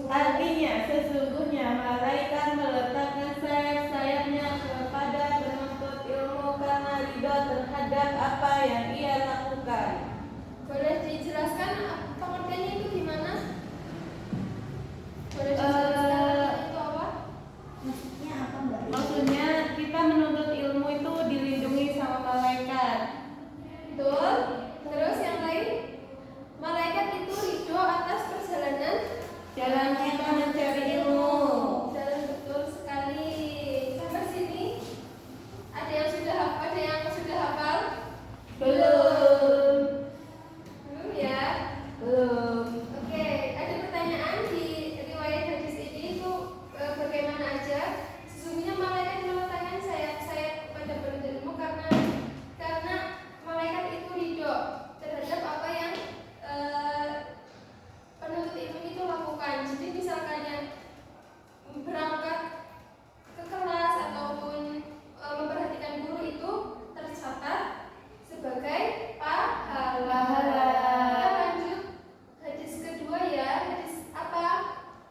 Artinya sesungguhnya malaikat meletakkan sayap-sayapnya kepada penuntut ilmu karena ridho terhadap apa yang ia lakukan. Boleh dijelaskan pengertiannya itu gimana? Boleh dijelaskan itu apa? Maksudnya apa Mbak? Maksudnya kita menuntut ilmu itu dilindungi sama malaikat. Betul. Terus yang lain? Malaikat itu ridho atas perjalanan Jalan kita mencari ilmu. Dan betul sekali. Sampai sini ada yang sudah hafal? Belum. Belum ya? Belum. Oke, ada pertanyaan di riwayat hadis ini itu bagaimana aja? Sesungguhnya malaikat meletakkan sayap-sayap pada penuntut ilmu karena malaikat itu ridho terhadap apa yang penuntut ilmu itu lakukan. Jadi misalkan yang berangkat ke kelas ataupun memperhatikan guru itu tercatat sebagai pahala. Kita lanjut hadis kedua ya. Hadis apa?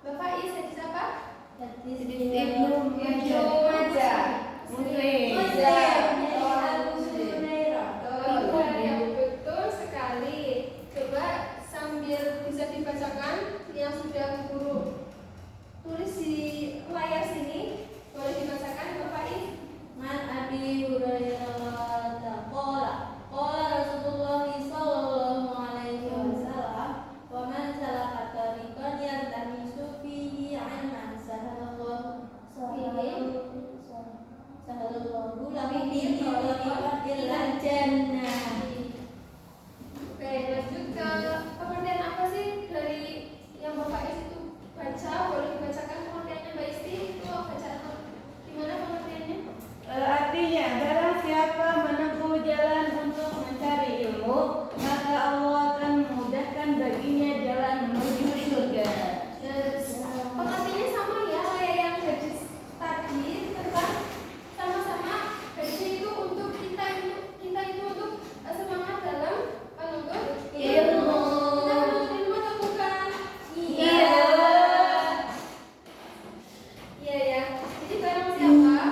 Bapak Is, hadis apa? Ibnu Majah. Muslim. Betul sekali. Coba sambil bisa dibacakan yang sudah guru tulis di layar sini. Boleh dibacakan Bapak Is? Man Abi Hurairah qala Rasulullah sallallahu alaihi wasallam wa man salaka tariqan yaltamisu fihi 'ilman sahalallahu lahu bihi tariqan ilal jannah. Oke, lanjut ke pengertian apa sih dari yang Bapak Is itu baca? Boleh dibacakan pengertiannya Mbak Isti? Itu baca atau gimana pengertiannya? Artinya barang siapa menempuh jalan untuk mencari ilmu, maka Allah akan memudahkan baginya jalan menuju surga. Pengertiannya sama ya kayak yang hadis tadi tentang sama-sama hadisnya itu untuk kita itu untuk semangat dalam menuntut ilmu. Kita menuntut ilmu atau bukan? Iya. Iya ya. Jadi barang siapa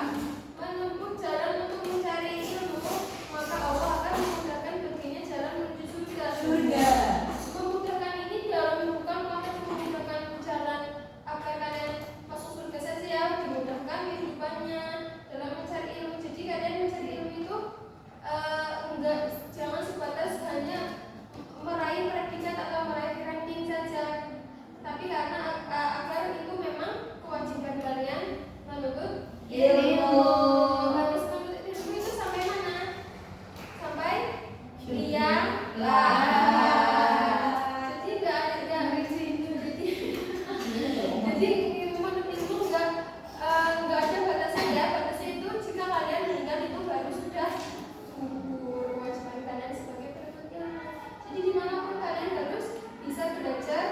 menempuh jalan untuk mencari ilmu, maka Allah akan memudahkan baginya jalan menuju surga. Memudahkan ini dalam bukan maksud memudahkan jalan agar kalian masuk surga saja ya, dimudahkan kehidupannya dalam mencari ilmu. Jadi kalian mencari ilmu itu enggak jangan sebatas hanya meraih predikat atau meraih ranking saja, tapi karena agar itu memang kewajiban kalian menuntut ilmu. Harus menuntut ilmu itu sampai mana? Sampai liang lahat. Jadi jadi menuntut ilmu enggak ada batasan ya. Batasnya itu jika kalian meninggal itu baru sudah gugur kewajiban kalian sebagai penuntut ilmu. Jadi dimanapun kalian harus bisa belajar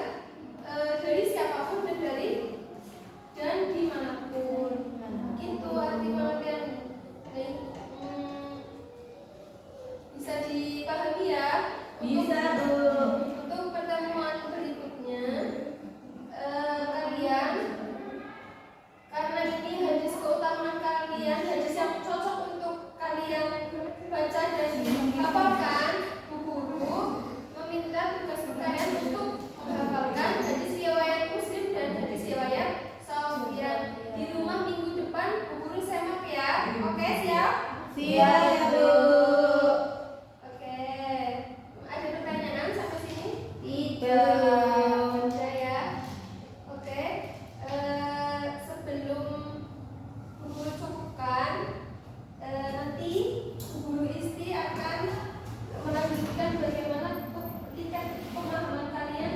dari siapapun dan dimanapun. Itu arti pengertian ini. Bisa dipahami ya? Bisa, Bu. Untuk pertemuan berikutnya kalian, karena ini hadis keutamaan kalian, hadis yang cocok untuk kalian baca dan dihafalkan, Bu Guru meminta tugas kalian untuk menghafalkan hadis riwayat Muslim dan hadis riwayat Sufyan. Di rumah minggu depan Bu Guru semak ya. Oke, siap? Siap, Bu. Oke. Ada pertanyaan sampai sini? Tidak. Ada ya. Oke. Sebelum Bu Guru cukupkan, nanti Bu Guru Isti akan melanjutkan bagaimana tingkat pemahaman kalian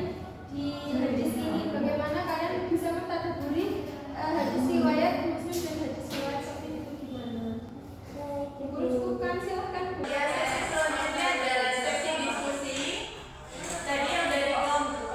di hadis ini. Bagaimana kalian bisa mentadaburi hadis riwayat Muslim dan hadis riwayat Sufyan itu gimana? Bu Guru cukupkan, silahkan Bu. Ya, sesi selanjutnya adalah sesi diskusi. Tadi yang dari kelompok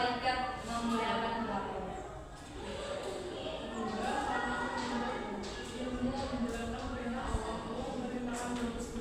malaikat memuliakan neraka? Juga karena menjalankan perintah Allah mengerinakan manusia